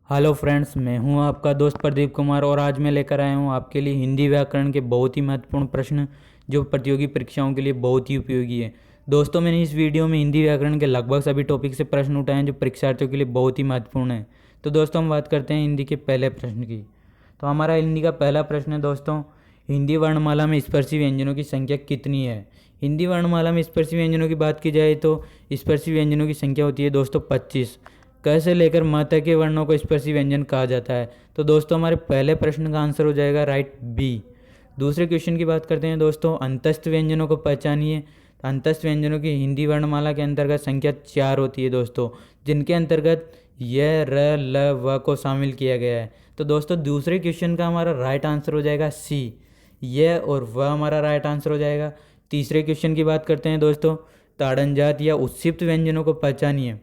Hello friends, मैं हूं आपका दोस्त प्रदीप कुमार और आज मैं लेकर आया हूं आपके लिए हिंदी व्याकरण के बहुत ही महत्वपूर्ण प्रश्न जो प्रतियोगी परीक्षाओं के लिए बहुत ही उपयोगी है। दोस्तों, मैंने इस वीडियो में हिंदी व्याकरण के लगभग सभी टॉपिक से प्रश्न उठाए हैं जो परीक्षार्थियों के लिए बहुत ही महत्वपूर्ण है। तो दोस्तों, हम बात करते हैं हिंदी के पहले प्रश्न की। तो हमारा हिंदी का पहला प्रश्न है दोस्तों, हिंदी वर्णमाला में स्पर्शी व्यंजनों की संख्या कितनी है। हिंदी वर्णमाला में स्पर्शी व्यंजनों की बात की जाए तो स्पर्शी व्यंजनों की संख्या होती है दोस्तों 25। क से लेकर म तक के वर्णों को स्पर्शी व्यंजन कहा जाता है। तो दोस्तों, हमारे पहले प्रश्न का आंसर हो जाएगा राइट बी। दूसरे क्वेश्चन की बात करते हैं दोस्तों, अंतस्थ व्यंजनों को पहचानिए। तो अंतस्थ व्यंजनों की हिंदी वर्णमाला के अंतर्गत संख्या 4 होती है दोस्तों, जिनके अंतर्गत य, र, ल, व को शामिल किया गया है। तो दोस्तों, दूसरे क्वेश्चन का हमारा राइट आंसर हो जाएगा सी, य और व हमारा राइट आंसर हो जाएगा। तीसरे क्वेश्चन की बात करते हैं दोस्तों, ताड़नजात या उत्क्षिप्त व्यंजनों को पहचानिए।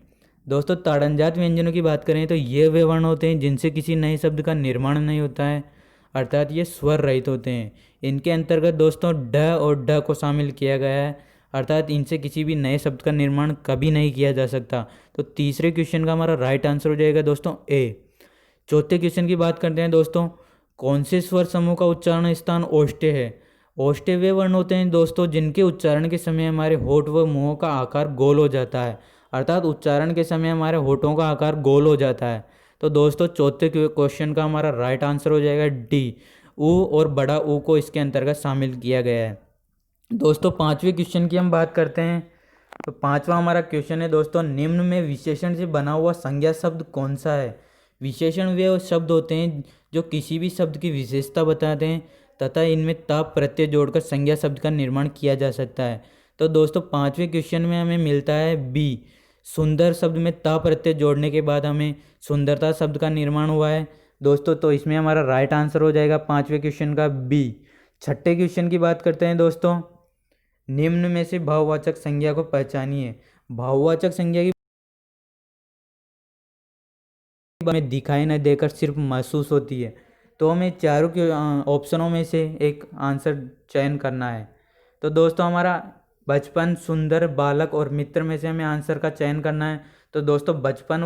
दोस्तों, ताड़नजात व्यंजनों की बात करें तो ये वे वर्ण होते हैं जिनसे किसी नए शब्द का निर्माण नहीं होता है, अर्थात ये स्वर रहित होते हैं। इनके अंतर्गत दोस्तों ढ और ढ को शामिल किया गया है, अर्थात इनसे किसी भी नए शब्द का निर्माण कभी नहीं किया जा सकता। तो तीसरे क्वेश्चन का हमारा राइट आंसर हो जाएगा दोस्तों ए। चौथे क्वेश्चन की बात करते हैं दोस्तों, कौन से स्वर समूह का उच्चारण स्थान ओष्ठ्य है। ओष्ठ्य वे वर्ण होते हैं दोस्तों जिनके उच्चारण के समय हमारे होठ व मुंहों का आकार गोल हो जाता है, अर्थात उच्चारण के समय हमारे होठों का आकार गोल हो जाता है। तो दोस्तों, चौथे क्वेश्चन का हमारा राइट आंसर हो जाएगा डी, ऊ और बड़ा ऊ को इसके अंतर्गत शामिल किया गया है। दोस्तों, पांचवें क्वेश्चन की हम बात करते हैं। तो पांचवा हमारा क्वेश्चन है दोस्तों, निम्न में विशेषण से बना हुआ संज्ञा शब्द कौन सा है। विशेषण वे शब्द होते हैं जो किसी भी शब्द की विशेषता बताते हैं तथा इनमें ताप प्रत्यय जोड़कर संज्ञा शब्द का निर्माण किया जा सकता है। तो दोस्तों, पांचवें क्वेश्चन में हमें मिलता है बी, सुंदर शब्द में ता प्रत्यय जोड़ने के बाद हमें सुंदरता शब्द का निर्माण हुआ है दोस्तों। तो इसमें हमारा राइट आंसर हो जाएगा पांचवें क्वेश्चन का बी। छठे क्वेश्चन की बात करते हैं दोस्तों, निम्न में से भाववाचक संज्ञा को पहचानिए। भाववाचक संज्ञा की हमें दिखाई न देकर सिर्फ महसूस होती है। तो हमें चारों के ऑप्शनों में से एक आंसर चयन करना है। तो दोस्तों, हमारा बचपन, सुंदर, बालक और मित्र में से हमें आंसर का चयन करना है। तो दोस्तों, बचपन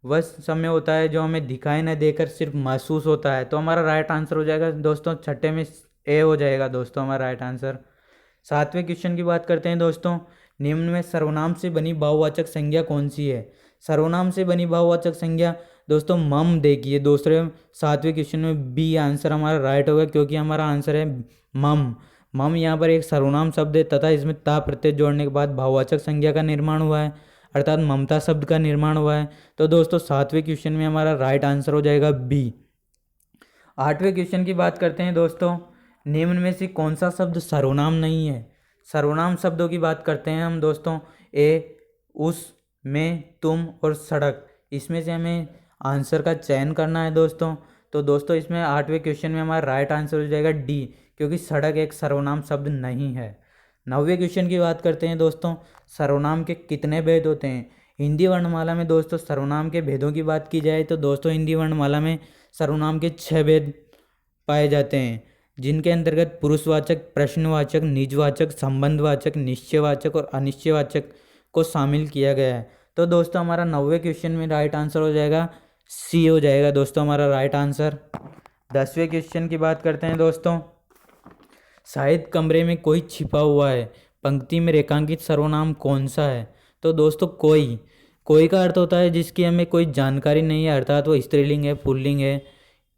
वह समय होता है जो हमें दिखाई न देकर सिर्फ महसूस होता है। तो हमारा राइट आंसर हो जाएगा दोस्तों छठे में ए हो जाएगा दोस्तों हमारा राइट आंसर। सातवें क्वेश्चन की बात करते हैं दोस्तों, निम्न में सर्वनाम से बनी भाववाचक संज्ञा कौन सी है। सर्वनाम से बनी भाववाचक संज्ञा दोस्तों मम देखिए। दूसरे सातवें क्वेश्चन में बी आंसर हमारा राइट होगा क्योंकि हमारा आंसर है मम। मम यहाँ पर एक सर्वनाम शब्द है तथा इसमें ता प्रत्यय जोड़ने के बाद भाववाचक संज्ञा का निर्माण हुआ है, अर्थात ममता शब्द का निर्माण हुआ है। तो दोस्तों, सातवें क्वेश्चन में हमारा राइट आंसर हो जाएगा बी। आठवें क्वेश्चन की बात करते हैं दोस्तों, निम्न में से कौन सा शब्द सर्वनाम नहीं है। सर्वनाम शब्दों की बात करते हैं हम दोस्तों, ए, उस, में, तुम और सड़क। इसमें से हमें आंसर का चयन करना है दोस्तों। तो दोस्तों, इसमें आठवें क्वेश्चन में हमारा राइट आंसर हो जाएगा डी, क्योंकि सड़क एक सर्वनाम शब्द नहीं है। नौवें क्वेश्चन की बात करते हैं दोस्तों, सर्वनाम के कितने भेद होते हैं। हिंदी वर्णमाला में दोस्तों सर्वनाम के भेदों की बात की जाए तो दोस्तों हिंदी वर्णमाला में सर्वनाम के 6 भेद पाए जाते हैं, जिनके अंतर्गत पुरुषवाचक, प्रश्नवाचक, निजवाचक, संबंधवाचक, निश्चयवाचक और अनिश्चयवाचक को शामिल किया गया है। तो दोस्तों, हमारा 9वें क्वेश्चन में राइट आंसर हो जाएगा सी हो जाएगा दोस्तों हमारा राइट आंसर। 10वें क्वेश्चन की बात करते हैं दोस्तों, शायद कमरे में कोई छिपा हुआ है, पंक्ति में रेखांकित सर्वनाम कौन सा है। तो दोस्तों, कोई का अर्थ होता है जिसकी हमें कोई जानकारी नहीं है, अर्थात वो स्त्रीलिंग है, पुल्लिंग है,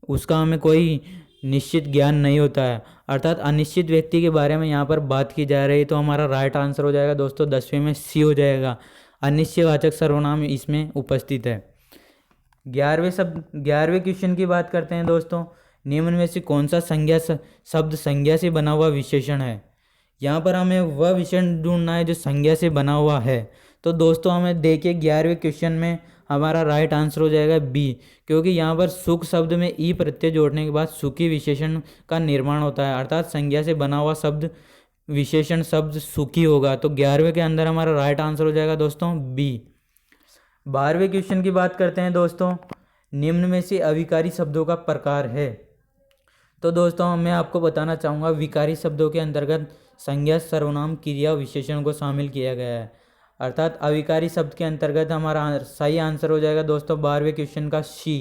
उसका हमें कोई निश्चित ज्ञान नहीं होता है, अर्थात अनिश्चित व्यक्ति के बारे में यहाँ पर बात की जा रही है। तो हमारा राइट आंसर हो जाएगा दोस्तों 10वें में सी हो जाएगा, अनिश्चयवाचक सर्वनाम इसमें उपस्थित है। 11वें क्वेश्चन की बात करते हैं दोस्तों, निम्न में से कौन सा शब्द संज्ञा से बना हुआ विशेषण है। यहाँ पर हमें वह विशेषण ढूंढना है जो संज्ञा से बना हुआ है। तो दोस्तों, हमें देखिए 11वें क्वेश्चन में हमारा राइट आंसर हो जाएगा बी, क्योंकि यहाँ पर सुख शब्द में ई प्रत्यय जोड़ने के बाद सुखी विशेषण का निर्माण होता है, अर्थात संज्ञा से बना हुआ शब्द विशेषण शब्द सुखी होगा। तो 11वें के अंदर हमारा राइट आंसर हो जाएगा दोस्तों बी। 12वें क्वेश्चन की बात करते हैं दोस्तों, निम्न में से अविकारी शब्दों का प्रकार है। तो दोस्तों, मैं आपको बताना चाहूँगा विकारी शब्दों के अंतर्गत संज्ञा, सर्वनाम, क्रिया, विशेषण को शामिल किया गया है। अर्थात अविकारी शब्द के अंतर्गत हमारा सही आंसर हो जाएगा दोस्तों 12वें क्वेश्चन का सी।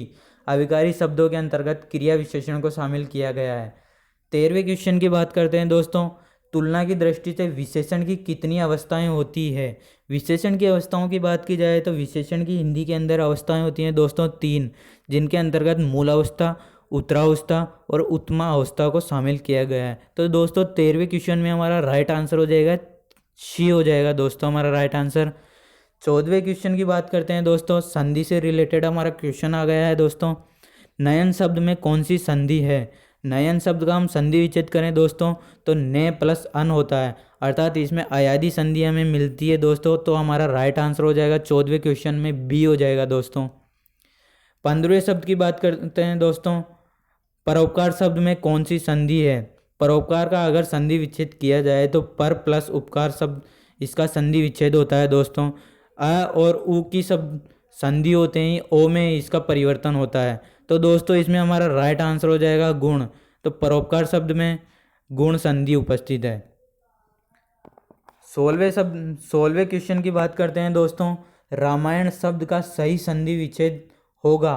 अविकारी शब्दों के अंतर्गत क्रिया विशेषण को शामिल किया गया है। 13वें क्वेश्चन की बात करते हैं दोस्तों। तुलना की दृष्टि से विशेषण की कितनी अवस्थाएं होती है। विशेषण की अवस्थाओं की बात की जाए तो विशेषण की हिंदी के अंदर अवस्थाएं होती हैं दोस्तों 3, जिनके अंतर्गत मूल अवस्था, उत्तरावस्था और उत्तमा अवस्था को शामिल किया गया है। तो दोस्तों 13वें क्वेश्चन में हमारा राइट आंसर हो जाएगा सी हो जाएगा दोस्तों हमारा राइट आंसर। 14वें क्वेश्चन की बात करते हैं दोस्तों। संधि से रिलेटेड हमारा क्वेश्चन आ गया है दोस्तों। नयन शब्द में कौन सी संधि है। नयन शब्द का हम संधि विच्छेद करें दोस्तों तो ने प्लस अन होता है, अर्थात इसमें अयादी संधि हमें मिलती है दोस्तों। तो हमारा राइट आंसर हो जाएगा 14वें क्वेश्चन में बी हो जाएगा दोस्तों। 15वें शब्द की बात करते हैं दोस्तों। परोपकार शब्द में कौन सी संधि है। परोपकार का अगर संधि विच्छेद किया जाए तो पर प्लस उपकार शब्द इसका संधि विच्छेद होता है दोस्तों। अ और उ की शब्द संधि होते हैं, ओ में इसका परिवर्तन होता है। तो दोस्तों इसमें हमारा राइट आंसर हो जाएगा गुण। तो परोपकार शब्द में गुण संधि उपस्थित है। 16वें क्वेश्चन की बात करते हैं दोस्तों। रामायण शब्द का सही संधि विच्छेद होगा।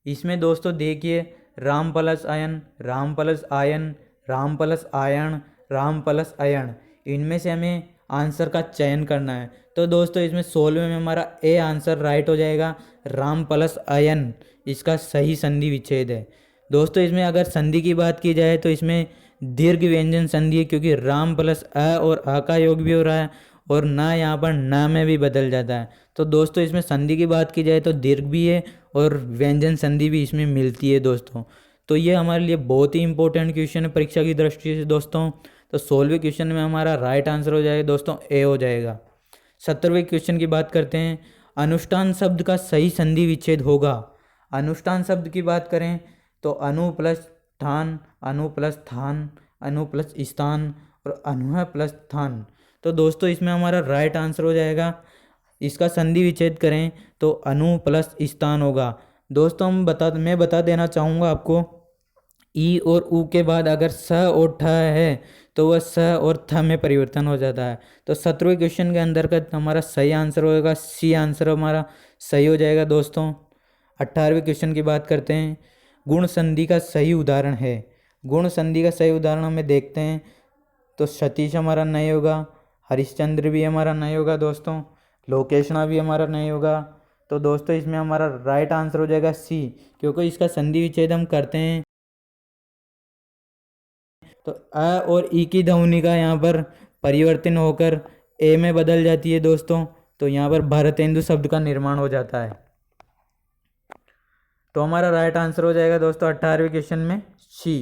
इसमें दोस्तों देखिए राम प्लस अयन, राम प्लस आयन, राम प्लस आयन, राम प्लस अयन, इनमें से हमें आंसर का चयन करना है। तो दोस्तों इसमें 16वें में हमारा ए आंसर राइट हो जाएगा। राम प्लस अयन इसका सही संधि विच्छेद है। दोस्तों इसमें अगर संधि की बात की जाए तो इसमें दीर्घ व्यंजन संधि है, क्योंकि राम प्लस अ और आ का योग भी हो रहा है और ना यहाँ पर ना में भी बदल जाता है। तो दोस्तों इसमें संधि की बात की जाए तो दीर्घ भी है और व्यंजन संधि भी इसमें मिलती है दोस्तों। तो ये हमारे लिए बहुत ही इंपॉर्टेंट क्वेश्चन है परीक्षा की दृष्टि से दोस्तों। तो 16वें क्वेश्चन में हमारा राइट आंसर हो जाएगा दोस्तों ए हो जाएगा। 17वें क्वेश्चन की बात करते हैं। अनुष्ठान शब्द का सही संधि विच्छेद होगा। अनुष्ठान शब्द की बात करें तो अनु प्लस ठान, अनु प्लस थान, अनु प्लस स्थान और अनुह प्लस थान। तो दोस्तों इसमें हमारा राइट आंसर हो जाएगा, इसका संधि विच्छेद करें तो अनु प्लस स्थान होगा। दोस्तों मैं बता देना चाहूँगा आपको, ई और ऊ के बाद अगर स और ठ है तो वह स और थ में परिवर्तन हो जाता है। तो 17वें क्वेश्चन के अंतर्गत हमारा सही आंसर होगा सी आंसर हमारा सही हो जाएगा दोस्तों। 18वें क्वेश्चन की बात करते हैं। गुण संधि का सही उदाहरण है। गुण संधि का सही उदाहरण हमें देखते हैं तो सतीश हमारा नहीं होगा, हरिश्चंद्र भी हमारा नहीं होगा दोस्तों, लोकेशना भी हमारा नहीं होगा। तो दोस्तों इसमें हमारा राइट आंसर हो जाएगा सी, क्योंकि इसका संधि विच्छेद हम करते हैं तो अ और ई की ध्वनि का यहाँ पर परिवर्तन होकर ए में बदल जाती है दोस्तों। तो यहाँ पर भारतेंदु शब्द का निर्माण हो जाता है। तो हमारा राइट आंसर हो जाएगा दोस्तों 18वें क्वेश्चन में सी।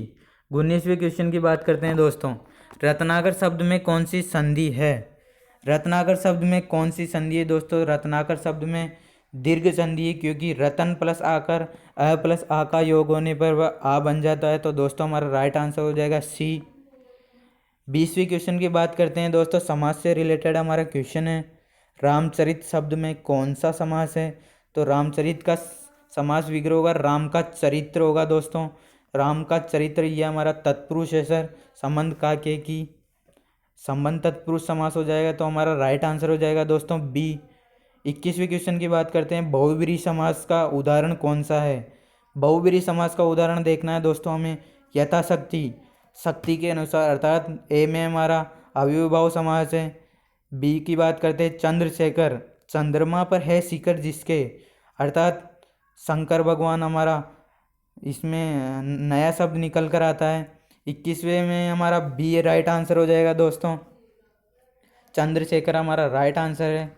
19वें क्वेश्चन की बात करते हैं दोस्तों। रत्नाकर शब्द में कौन सी संधि है। रत्नाकर शब्द में कौन सी संधि है दोस्तों। रत्नाकर शब्द में दीर्घ संधि है, क्योंकि रतन प्लस आकर अ प्लस आ का योग होने पर वह आ बन जाता है। तो दोस्तों हमारा राइट आंसर हो जाएगा सी। 20वें क्वेश्चन की बात करते हैं दोस्तों। समास से रिलेटेड हमारा क्वेश्चन है। रामचरित शब्द में कौन सा समास है। तो रामचरित का समास विग्रह होगा राम का चरित्र होगा दोस्तों। राम का चरित्र यह हमारा तत्पुरुष है सर, संबंध का के की संबंध तत्पुरुष समास हो जाएगा। तो हमारा राइट आंसर हो जाएगा दोस्तों बी। 21वें क्वेश्चन की बात करते हैं। बहुब्रीहि समास का उदाहरण कौन सा है। बहुब्रीहि समास का उदाहरण देखना है दोस्तों हमें यथाशक्ति, शक्ति के अनुसार, अर्थात ए में हमारा अव्ययभाव समास है। बी की बात करते हैं चंद्रशेखर, चंद्रमा पर है शिखर जिसके, अर्थात शंकर भगवान हमारा इसमें नया शब्द निकल कर आता है। 21वें में हमारा बी राइट आंसर हो जाएगा दोस्तों, चंद्रशेखर हमारा राइट आंसर है।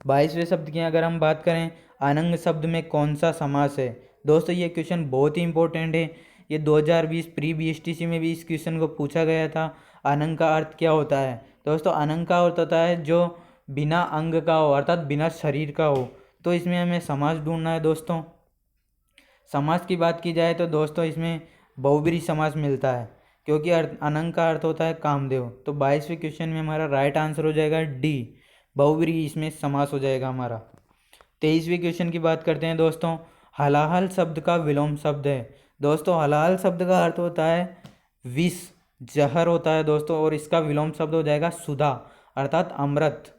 22वें शब्द की अगर हम बात करें, अनंग शब्द में कौन सा समास है। दोस्तों ये क्वेश्चन बहुत ही इंपॉर्टेंट है। ये 2020 प्री BSTC में भी इस क्वेश्चन को पूछा गया था। अनंग का अर्थ क्या होता है दोस्तों। अनंग का अर्थ होता है जो बिना अंग का हो, अर्थात बिना शरीर का हो। तो इसमें हमें समास ढूंढना है दोस्तों। समास की बात की जाए तो दोस्तों इसमें बहुब्रीहि समास मिलता है, क्योंकि अनंग का अर्थ होता है कामदेव। तो 22वें क्वेश्चन में हमारा राइट आंसर हो जाएगा डी, बहुब्रीहि इसमें समास हो जाएगा हमारा। 23वें क्वेश्चन की बात करते हैं दोस्तों। हलाहल शब्द का विलोम शब्द है। दोस्तों हलाहल शब्द का अर्थ होता है विष, जहर होता है दोस्तों, और इसका विलोम शब्द हो जाएगा सुधा, अर्थात अमृत।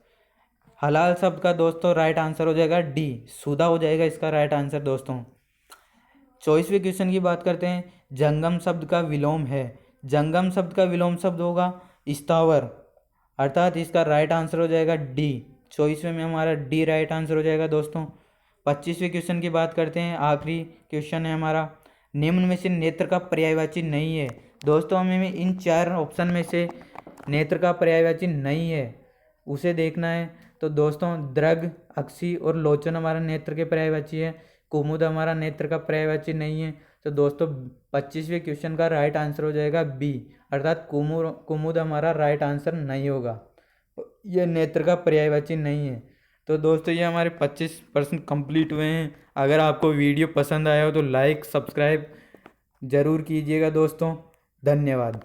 हलाल शब्द का दोस्तों राइट आंसर हो जाएगा डी, शुदा हो जाएगा इसका राइट आंसर दोस्तों। 24वें क्वेश्चन की बात करते हैं। जंगम शब्द का विलोम है, जंगम शब्द का विलोम शब्द होगा स्थावर, अर्थात इसका राइट आंसर हो जाएगा डी। 24वें में हमारा डी राइट आंसर हो जाएगा दोस्तों। 25वें क्वेश्चन की बात करते हैं, आखिरी क्वेश्चन है हमारा। निम्न में से नेत्र का पर्यायवाची नहीं है। दोस्तों हमें इन 4 ऑप्शन में से नेत्र का पर्यायवाची नहीं है उसे देखना है। तो दोस्तों दृग, अक्षी और लोचन हमारा नेत्र के पर्यायवाची है, कुमुद हमारा नेत्र का पर्यायवाची नहीं है। तो दोस्तों 25वें क्वेश्चन का राइट आंसर हो जाएगा बी, अर्थात कुमुद हमारा राइट आंसर नहीं होगा, ये नेत्र का पर्यायवाची नहीं है। तो दोस्तों ये हमारे 25% कंप्लीट हुए हैं। अगर आपको वीडियो पसंद आया हो तो लाइक सब्सक्राइब ज़रूर कीजिएगा दोस्तों। धन्यवाद।